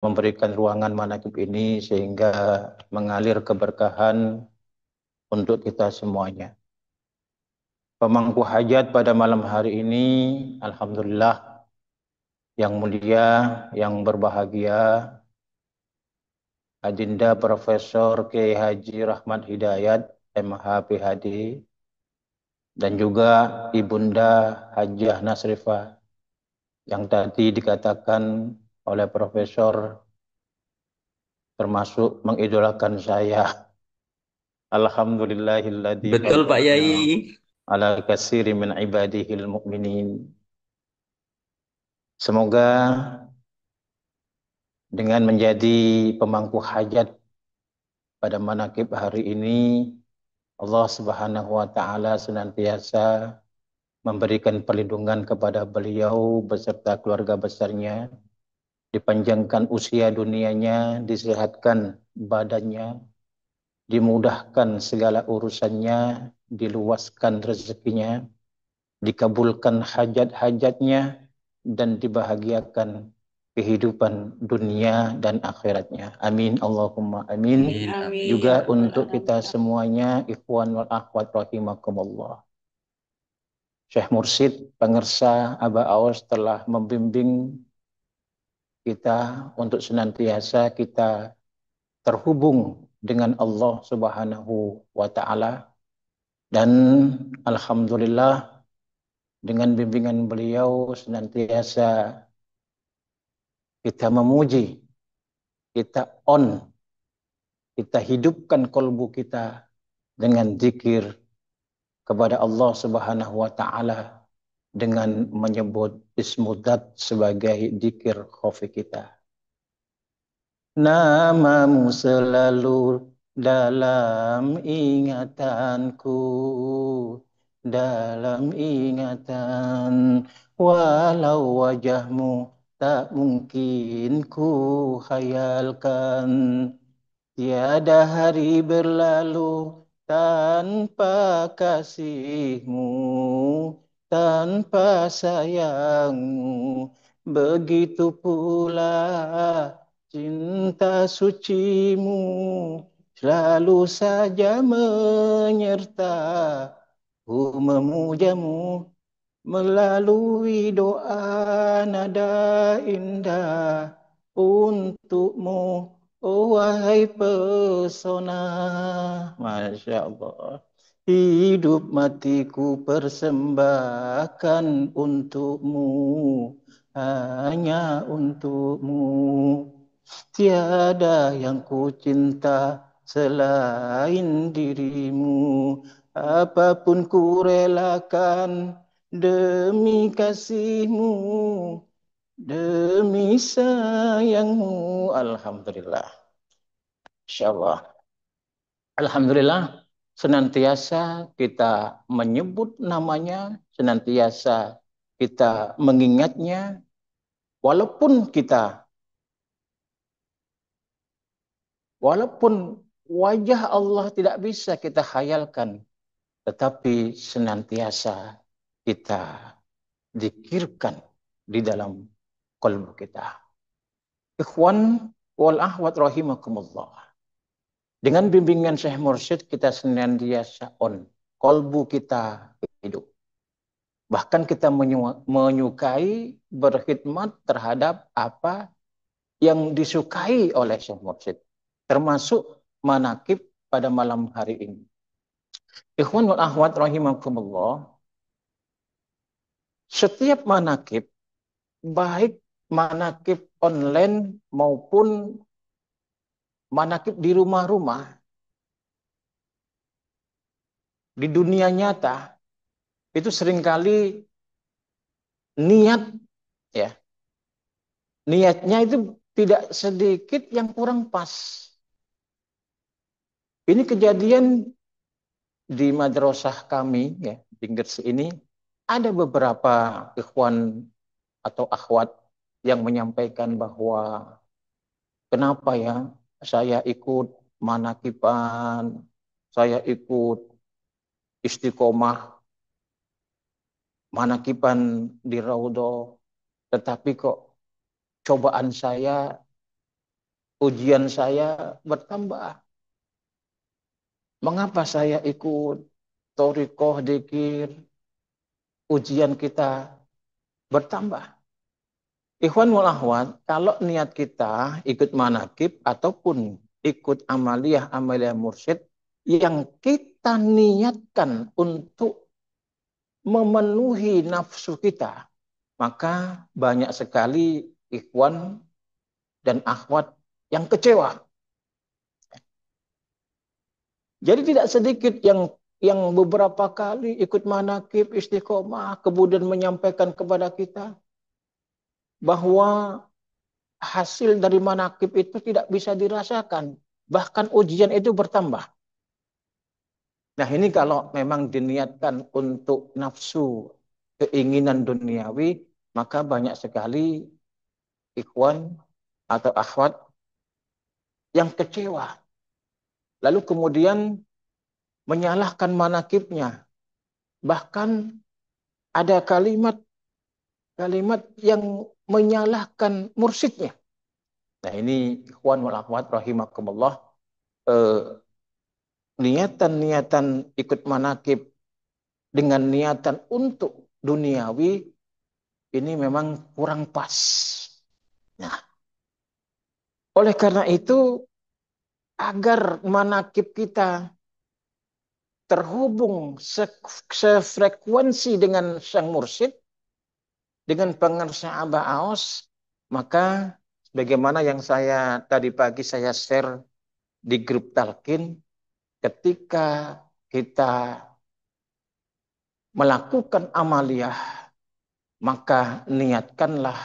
memberikan ruangan manaqib ini sehingga mengalir keberkahan untuk kita semuanya. Pemangku hajat pada malam hari ini, alhamdulillah, yang mulia, yang berbahagia, Adinda Profesor Kiai Haji Rahmat Hidayat, MH PhD, dan juga Ibunda Hajah Nasrifah yang tadi dikatakan oleh Profesor termasuk mengidolakan saya. Alhamdulillahilladzi Betul Pak faddalana Yai. ala katsiri min ibadihil mu'minin. Semoga dengan menjadi pemangku hajat pada manaqib hari ini, Allah Subhanahu wa taala senantiasa memberikan perlindungan kepada beliau beserta keluarga besarnya, dipanjangkan usia dunianya, disehatkan badannya, dimudahkan segala urusannya, diluaskan rezekinya, dikabulkan hajat-hajatnya, dan dibahagiakan kehidupan dunia dan akhiratnya. Amin Allahumma amin. Amin, Amin ya Juga amin. rabbal untuk kita alamin. semuanya, ikhwan wal akhwat rahimakumullah. Syekh Mursyid Pangersa Aba Aos telah membimbing kita untuk senantiasa kita terhubung dengan Allah Subhanahu wa taala, dan alhamdulillah dengan bimbingan beliau senantiasa kita memuji, kita kita hidupkan kolbu kita dengan zikir kepada Allah Subhanahu wa taala dengan menyebut ismudzat sebagai zikir khafi kita. Namamu selalu dalam ingatanku, dalam ingatan, walau wajahmu tak mungkin ku khayalkan. Tiada hari berlalu tanpa kasihmu, tanpa sayangmu. Begitu pula cinta sucimu selalu saja menyerta. Ku memujamu melalui doa nada indah untukmu, oh wahai pesona. Masya Allah. Hidup matiku persembahkan untukmu, hanya untukmu. Tiada yang ku cinta selain dirimu. Apapun ku relakan demi kasihmu, demi sayangmu. Alhamdulillah. Insyaallah. Alhamdulillah. Senantiasa kita menyebut namanya, senantiasa kita mengingatnya, walaupun walaupun wajah Allah tidak bisa kita khayalkan, tetapi senantiasa kita zikirkan di dalam kalbu kita. Ikhwan wal ahwat rahimakumullah. Dengan bimbingan Syekh Mursyid kita senantiasa kalbu kita hidup. Bahkan kita menyukai berkhidmat terhadap apa yang disukai oleh Syekh Mursyid. Termasuk manakib pada malam hari ini. Ikhwan wal ahwat rahimakumullah. Setiap manakib, baik manakib online maupun manakib di rumah-rumah, di dunia nyata, itu seringkali niat, ya, niatnya itu tidak sedikit yang kurang pas. Ini kejadian di madrasah kami, ya, di Gresik ini, ada beberapa ikhwan atau akhwat yang menyampaikan bahwa kenapa ya saya ikut manakiban, saya ikut istiqomah manakiban di Raudhah, tetapi kok cobaan saya ujian saya bertambah. Mengapa saya ikut torikoh dikir, ujian kita bertambah. Ikhwan wal akhwat, kalau niat kita ikut manakib ataupun ikut amaliyah mursyid yang kita niatkan untuk memenuhi nafsu kita, maka banyak sekali ikhwan dan akhwat yang kecewa. Jadi tidak sedikit yang beberapa kali ikut manakib istiqomah kemudian menyampaikan kepada kita bahwa hasil dari manakib itu tidak bisa dirasakan. Bahkan ujian itu bertambah. Nah ini kalau memang diniatkan untuk nafsu, keinginan duniawi, maka banyak sekali ikhwan atau akhwat yang kecewa. Lalu kemudian menyalahkan manakibnya. Bahkan ada kalimat yang menyalahkan mursyidnya. Nah ini ikhwan wal akhwat rahimakumullah, eh, niatan-niatan ikut manakib dengan niatan untuk duniawi ini memang kurang pas. Nah, oleh karena itu agar manakib kita terhubung sefrekuensi dengan sang mursyid, dengan pengersa Abah Aos, maka bagaimana yang tadi pagi saya share di grup talkin, ketika kita melakukan amaliyah, maka niatkanlah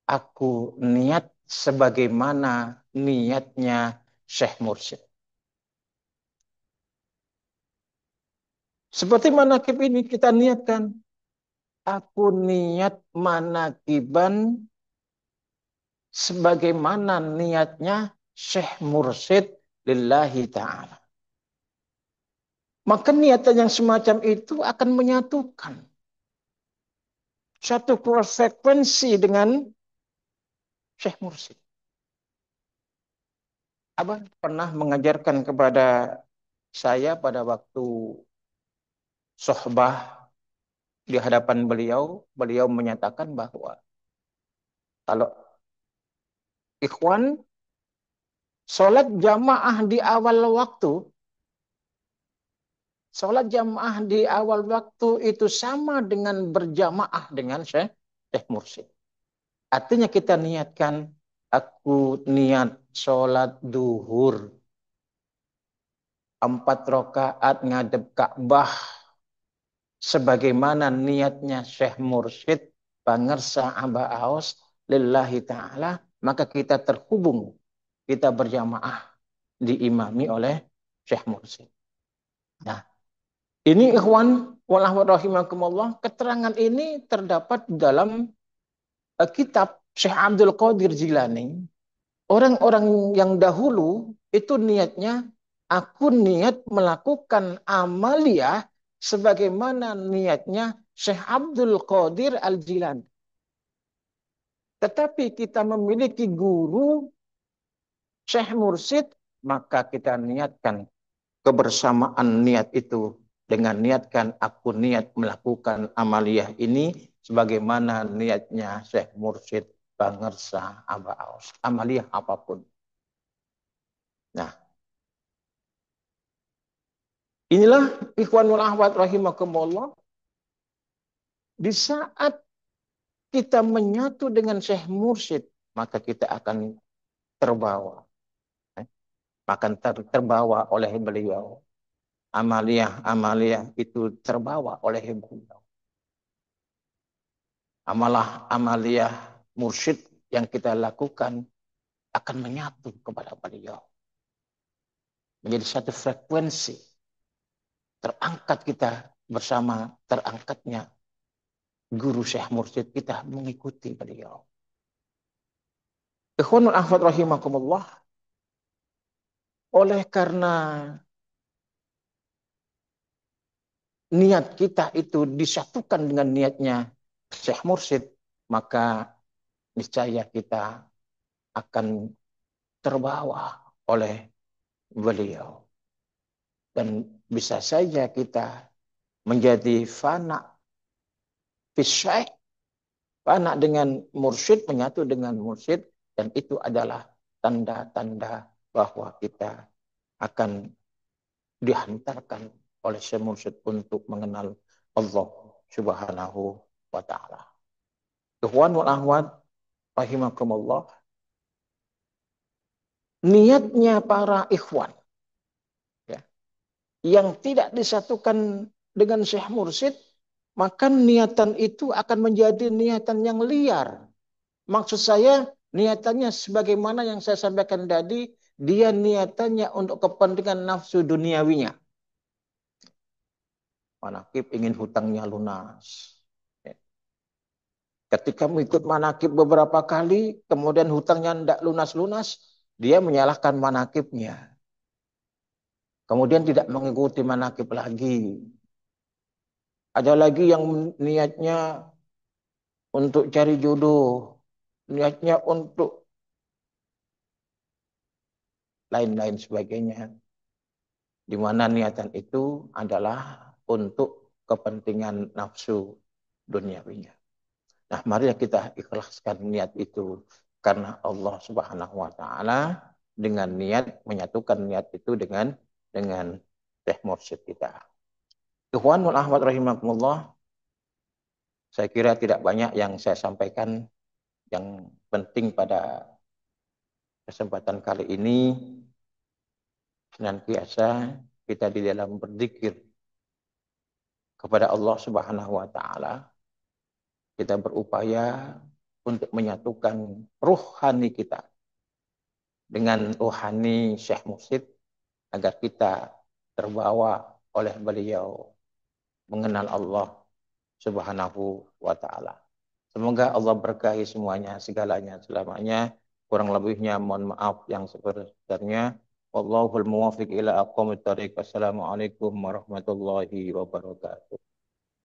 aku niat sebagaimana niatnya Syekh Mursyid. Seperti manakib ini kita niatkan, aku niat manakiban sebagaimana niatnya Syekh Mursyid lillahi ta'ala. Maka niatan yang semacam itu akan menyatukan satu frekuensi dengan Syekh Mursyid. Abang pernah mengajarkan kepada saya pada waktu sohbah di hadapan beliau, beliau menyatakan bahwa kalau ikhwan sholat jamaah di awal waktu, sholat jamaah di awal waktu itu sama dengan berjamaah dengan Syekh Mursyid. Artinya kita niatkan, aku niat sholat duhur 4 rakaat ngadep Ka'bah sebagaimana niatnya Syekh Mursyid pangersa Abah Aos lillahi ta'ala, maka kita terhubung, kita berjamaah diimami oleh Syekh Mursyid. Nah, ini ikhwan wallahu rahimakumullah, keterangan ini terdapat dalam kitab Syekh Abdul Qadir Jilani. Orang-orang yang dahulu itu niatnya, aku niat melakukan amaliyah sebagaimana niatnya Syekh Abdul Qadir Al-Jilani. Tetapi kita memiliki guru Syekh Mursyid, maka kita niatkan kebersamaan niat itu dengan niatkan aku niat melakukan amaliyah ini sebagaimana niatnya Syekh Mursyid pangersa Abah Aos. Amaliyah apapun. Nah, inilah ikhwanul ahwat rahimakumullah. Di saat kita menyatu dengan Syekh Mursyid, maka kita akan terbawa. Akan terbawa oleh beliau. Amaliyah itu terbawa oleh beliau. Amaliyah mursyid yang kita lakukan akan menyatu kepada beliau. Menjadi satu frekuensi. Terangkat kita bersama terangkatnya guru Syekh Mursyid, kita mengikuti beliau. Ikhwanul ahwat rahimakumullah. Oleh karena niat kita itu disatukan dengan niatnya Syekh Mursyid, maka niscaya kita akan terbawa oleh beliau. Dan bisa saja kita menjadi fana fisyaih, fana dengan mursyid, menyatu dengan mursyid, dan itu adalah tanda-tanda bahwa kita akan dihantarkan oleh Syekh Mursyid untuk mengenal Allah Subhanahu wa taala. Ikhwan wal akhwat rahimakumullah, niatnya para ikhwan ya, yang tidak disatukan dengan Syekh Mursyid, maka niatan itu akan menjadi niatan yang liar. Maksud saya, niatannya sebagaimana yang saya sampaikan tadi, dia niatannya untuk kepentingan nafsu duniawinya. Manakib ingin hutangnya lunas. Ya. Ketika mengikut manakib beberapa kali, kemudian hutangnya tidak lunas-lunas, dia menyalahkan manakibnya. Kemudian tidak mengikuti manakib lagi. Ada lagi yang niatnya untuk cari jodoh, niatnya untuk lain-lain sebagainya. Di mana niatan itu adalah untuk kepentingan nafsu duniawinya. Nah, mari kita ikhlaskan niat itu karena Allah Subhanahu wa taala, dengan niat menyatukan niat itu dengan Syekh Mursyid kita. Ikhwanul ahwat rahimakumullah, saya kira tidak banyak yang saya sampaikan. Yang penting pada kesempatan kali ini, senantiasa kita di dalam berzikir kepada Allah Subhanahu wa taala, kita berupaya untuk menyatukan ruhani kita dengan ruhani Syekh Mursyid agar kita terbawa oleh beliau mengenal Allah Subhanahu wa taala. Semoga Allah berkahi semuanya, segalanya, selamanya. Kurang lebihnya mohon maaf yang sebesar-besarnya. Wallahul muwaffiq ila aqwamit thariq. Wassalamualaikum warahmatullahi wabarakatuh.